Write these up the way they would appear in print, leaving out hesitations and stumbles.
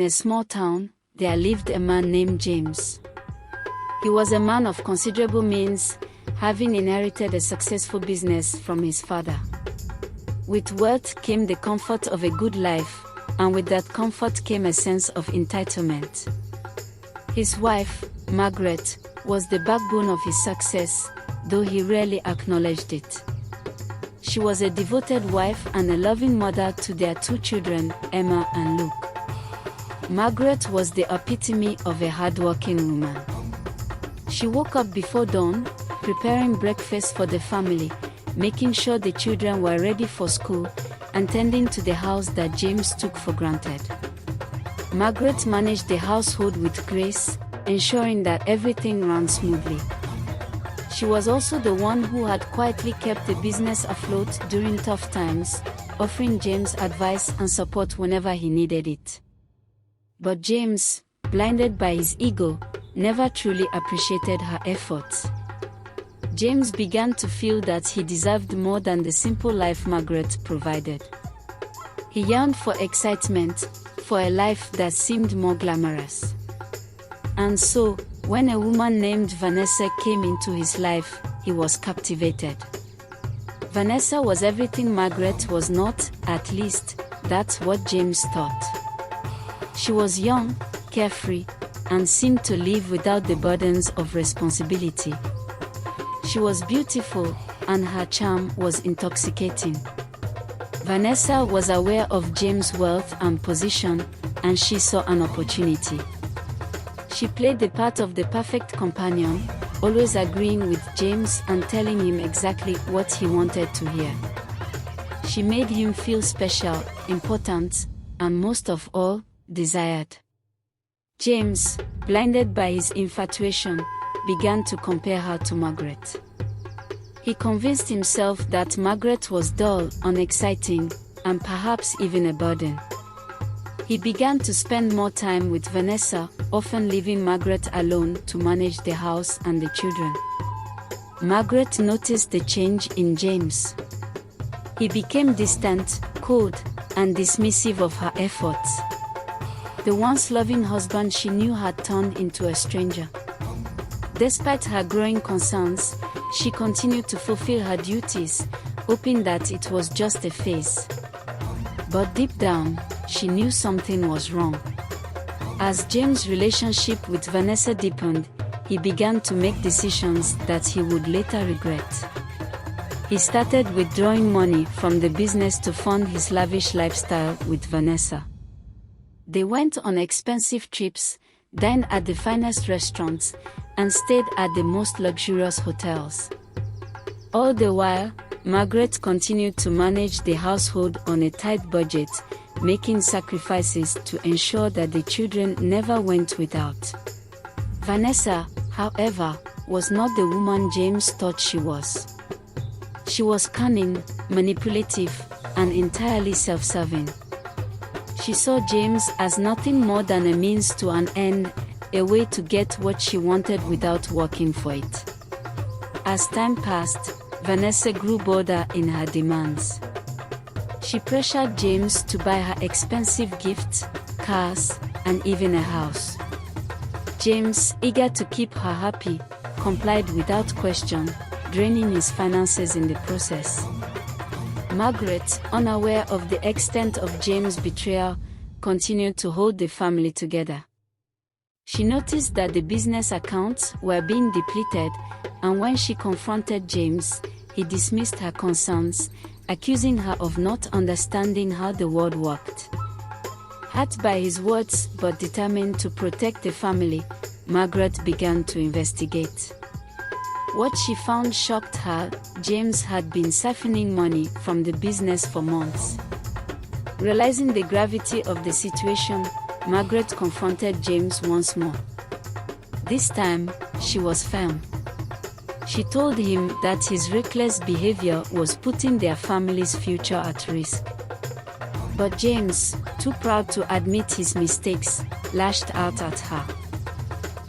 In a small town, there lived a man named James. He was a man of considerable means, having inherited a successful business from his father. With wealth came the comfort of a good life, and with that comfort came a sense of entitlement. His wife, Margaret, was the backbone of his success, though he rarely acknowledged it. She was a devoted wife and a loving mother to their two children, Emma and Luke. Margaret was the epitome of a hardworking woman. She woke up before dawn, preparing breakfast for the family, making sure the children were ready for school, and tending to the house that James took for granted. Margaret managed the household with grace, ensuring that everything ran smoothly. She was also the one who had quietly kept the business afloat during tough times, offering James advice and support whenever he needed it. But James, blinded by his ego, never truly appreciated her efforts. James began to feel that he deserved more than the simple life Margaret provided. He yearned for excitement, for a life that seemed more glamorous. And so, when a woman named Vanessa came into his life, he was captivated. Vanessa was everything Margaret was not, at least, that's what James thought. She was young, carefree, and seemed to live without the burdens of responsibility. She was beautiful, and her charm was intoxicating. Vanessa was aware of James' wealth and position, and she saw an opportunity. She played the part of the perfect companion, always agreeing with James and telling him exactly what he wanted to hear. She made him feel special, important, and most of all, desired. James, blinded by his infatuation, began to compare her to Margaret. He convinced himself that Margaret was dull, unexciting, and perhaps even a burden. He began to spend more time with Vanessa, often leaving Margaret alone to manage the house and the children. Margaret noticed the change in James. He became distant, cold, and dismissive of her efforts. The once loving husband she knew had turned into a stranger. Despite her growing concerns, she continued to fulfill her duties, hoping that it was just a phase. But deep down, she knew something was wrong. As James' relationship with Vanessa deepened, he began to make decisions that he would later regret. He started withdrawing money from the business to fund his lavish lifestyle with Vanessa. They went on expensive trips, dined at the finest restaurants, and stayed at the most luxurious hotels. All the while, Margaret continued to manage the household on a tight budget, making sacrifices to ensure that the children never went without. Vanessa, however, was not the woman James thought she was. She was cunning, manipulative, and entirely self-serving. She saw James as nothing more than a means to an end, a way to get what she wanted without working for it. As time passed, Vanessa grew bolder in her demands. She pressured James to buy her expensive gifts, cars, and even a house. James, eager to keep her happy, complied without question, draining his finances in the process. Margaret, unaware of the extent of James' betrayal, continued to hold the family together. She noticed that the business accounts were being depleted, and when she confronted James, he dismissed her concerns, accusing her of not understanding how the world worked. Hurt by his words but determined to protect the family, Margaret began to investigate. What she found shocked her. James had been siphoning money from the business for months. Realizing the gravity of the situation, Margaret confronted James once more. This time, she was firm. She told him that his reckless behavior was putting their family's future at risk. But James, too proud to admit his mistakes, lashed out at her.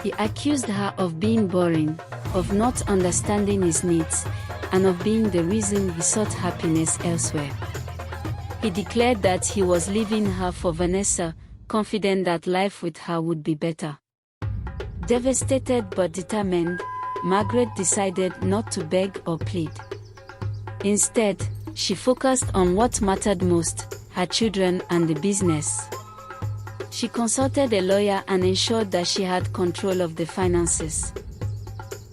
He accused her of being boring, of not understanding his needs, and of being the reason he sought happiness elsewhere. He declared that he was leaving her for Vanessa, confident that life with her would be better. Devastated but determined, Margaret decided not to beg or plead. Instead, she focused on what mattered most: her children and the business. She consulted a lawyer and ensured that she had control of the finances.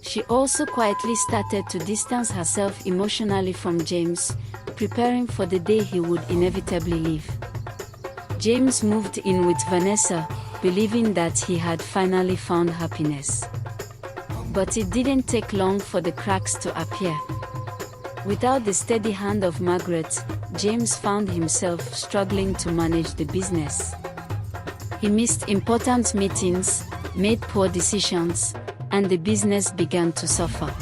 She also quietly started to distance herself emotionally from James, preparing for the day he would inevitably leave. James moved in with Vanessa, believing that he had finally found happiness. But it didn't take long for the cracks to appear. Without the steady hand of Margaret, James found himself struggling to manage the business. He missed important meetings, made poor decisions, and the business began to suffer.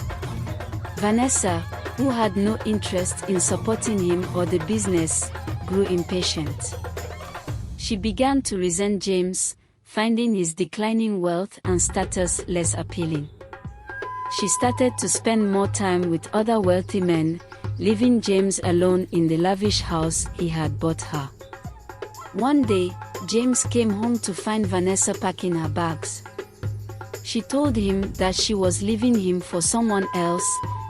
Vanessa, who had no interest in supporting him or the business, grew impatient. She began to resent James, finding his declining wealth and status less appealing. She started to spend more time with other wealthy men, leaving James alone in the lavish house he had bought her. One day, James came home to find Vanessa packing her bags. She told him that she was leaving him for someone else,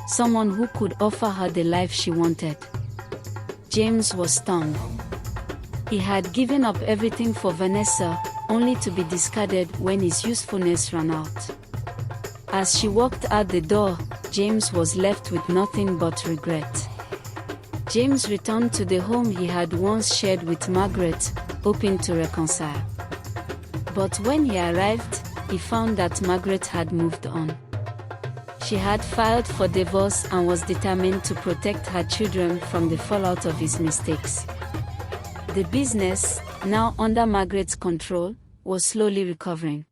someone who could offer her the life she wanted. James was stunned. He had given up everything for Vanessa, only to be discarded when his usefulness ran out. As she walked out the door, James was left with nothing but regret. James returned to the home he had once shared with Margaret, hoping to reconcile. But when he arrived, he found that Margaret had moved on. She had filed for divorce and was determined to protect her children from the fallout of his mistakes. The business, now under Margaret's control, was slowly recovering.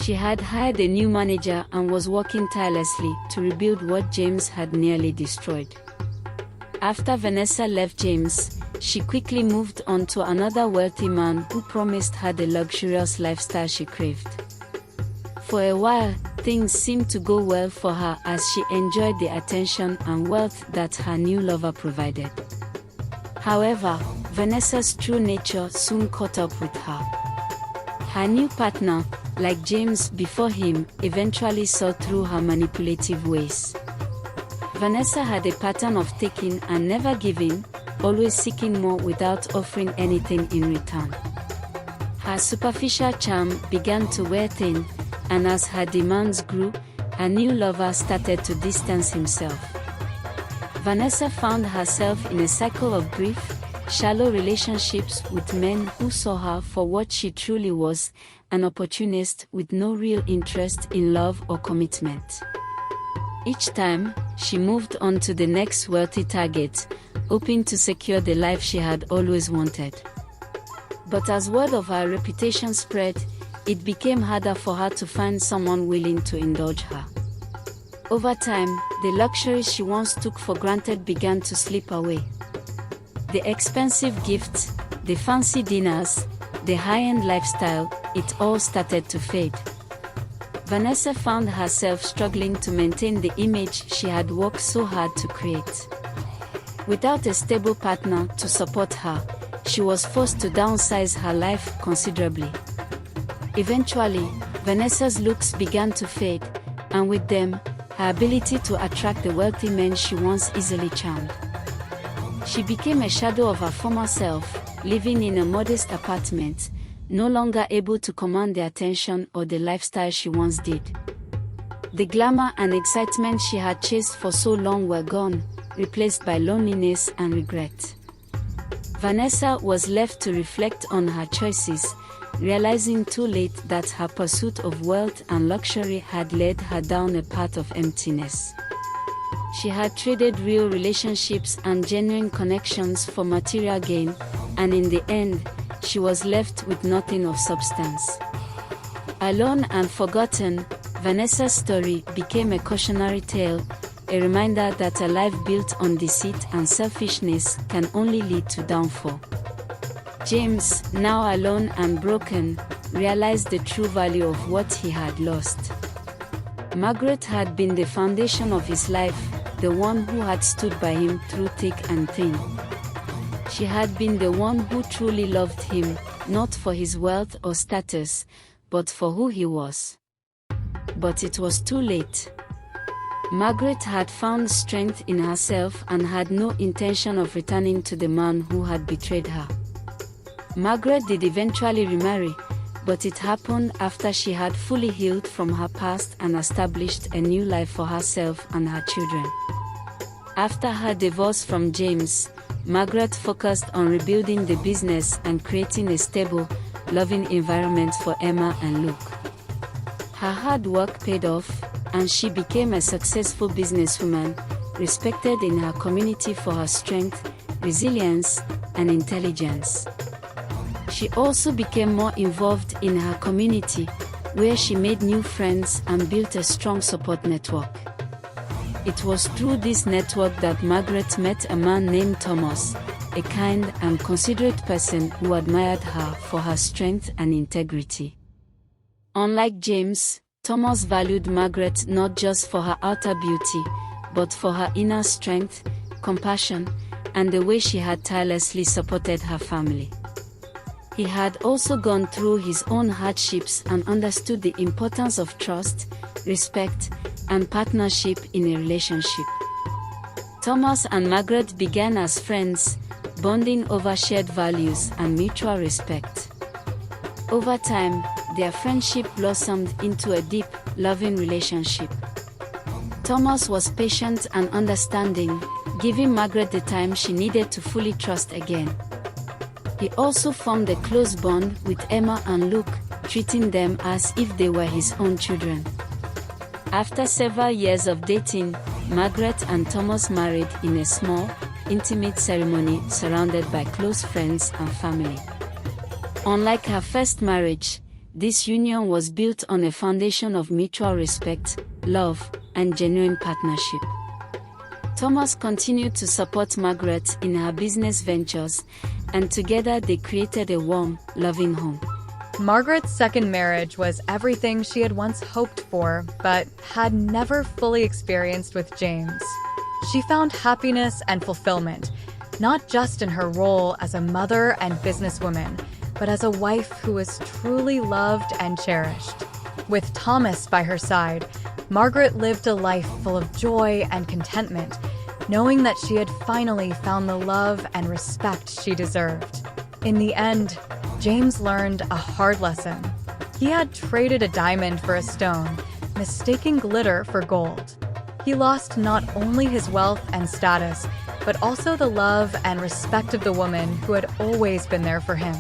She had hired a new manager and was working tirelessly to rebuild what James had nearly destroyed. After Vanessa left James, she quickly moved on to another wealthy man who promised her the luxurious lifestyle she craved. For a while, things seemed to go well for her as she enjoyed the attention and wealth that her new lover provided. However, Vanessa's true nature soon caught up with her. Her new partner, like James before him, eventually saw through her manipulative ways. Vanessa had a pattern of taking and never giving, always seeking more without offering anything in return. Her superficial charm began to wear thin, and as her demands grew, her new lover started to distance himself. Vanessa found herself in a cycle of brief, shallow relationships with men who saw her for what she truly was, an opportunist with no real interest in love or commitment. Each time, she moved on to the next wealthy target, hoping to secure the life she had always wanted. But as word of her reputation spread, it became harder for her to find someone willing to indulge her. Over time, the luxuries she once took for granted began to slip away. The expensive gifts, the fancy dinners, the high-end lifestyle, it all started to fade. Vanessa found herself struggling to maintain the image she had worked so hard to create. Without a stable partner to support her, she was forced to downsize her life considerably. Eventually, Vanessa's looks began to fade, and with them, her ability to attract the wealthy men she once easily charmed. She became a shadow of her former self, living in a modest apartment, no longer able to command the attention or the lifestyle she once did. The glamour and excitement she had chased for so long were gone, replaced by loneliness and regret. Vanessa was left to reflect on her choices, realizing too late that her pursuit of wealth and luxury had led her down a path of emptiness. She had traded real relationships and genuine connections for material gain, and in the end, she was left with nothing of substance. Alone and forgotten, Vanessa's story became a cautionary tale, a reminder that a life built on deceit and selfishness can only lead to downfall. James, now alone and broken, realized the true value of what he had lost. Margaret had been the foundation of his life, the one who had stood by him through thick and thin. She had been the one who truly loved him, not for his wealth or status, but for who he was. But it was too late. Margaret had found strength in herself and had no intention of returning to the man who had betrayed her. Margaret did eventually remarry, but it happened after she had fully healed from her past and established a new life for herself and her children. After her divorce from James, Margaret focused on rebuilding the business and creating a stable, loving environment for Emma and Luke. Her hard work paid off, and she became a successful businesswoman, respected in her community for her strength, resilience, and intelligence. She also became more involved in her community, where she made new friends and built a strong support network. It was through this network that Margaret met a man named Thomas, a kind and considerate person who admired her for her strength and integrity. Unlike James, Thomas valued Margaret not just for her outer beauty, but for her inner strength, compassion, and the way she had tirelessly supported her family. He had also gone through his own hardships and understood the importance of trust, respect, and partnership in a relationship. Thomas and Margaret began as friends, bonding over shared values and mutual respect. Over time, their friendship blossomed into a deep, loving relationship. Thomas was patient and understanding, giving Margaret the time she needed to fully trust again. He also formed a close bond with Emma and Luke, treating them as if they were his own children. After several years of dating, Margaret and Thomas married in a small, intimate ceremony surrounded by close friends and family. Unlike her first marriage, this union was built on a foundation of mutual respect, love, and genuine partnership. Thomas continued to support Margaret in her business ventures, and together they created a warm, loving home. Margaret's second marriage was everything she had once hoped for, but had never fully experienced with James. She found happiness and fulfillment, not just in her role as a mother and businesswoman, but as a wife who was truly loved and cherished. With Thomas by her side, Margaret lived a life full of joy and contentment, knowing that she had finally found the love and respect she deserved. In the end, James learned a hard lesson. He had traded a diamond for a stone, mistaking glitter for gold. He lost not only his wealth and status, but also the love and respect of the woman who had always been there for him.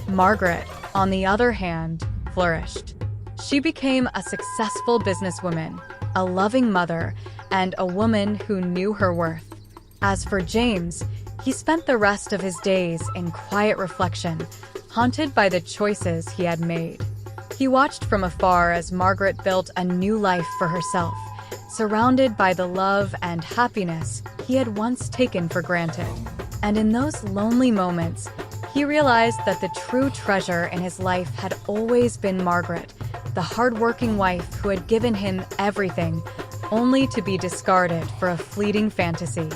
Margaret, on the other hand, flourished. She became a successful businesswoman, a loving mother, and a woman who knew her worth. As for James, he spent the rest of his days in quiet reflection, haunted by the choices he had made. He watched from afar as Margaret built a new life for herself, surrounded by the love and happiness he had once taken for granted. And in those lonely moments, he realized that the true treasure in his life had always been Margaret, the hardworking wife who had given him everything, only to be discarded for a fleeting fantasy.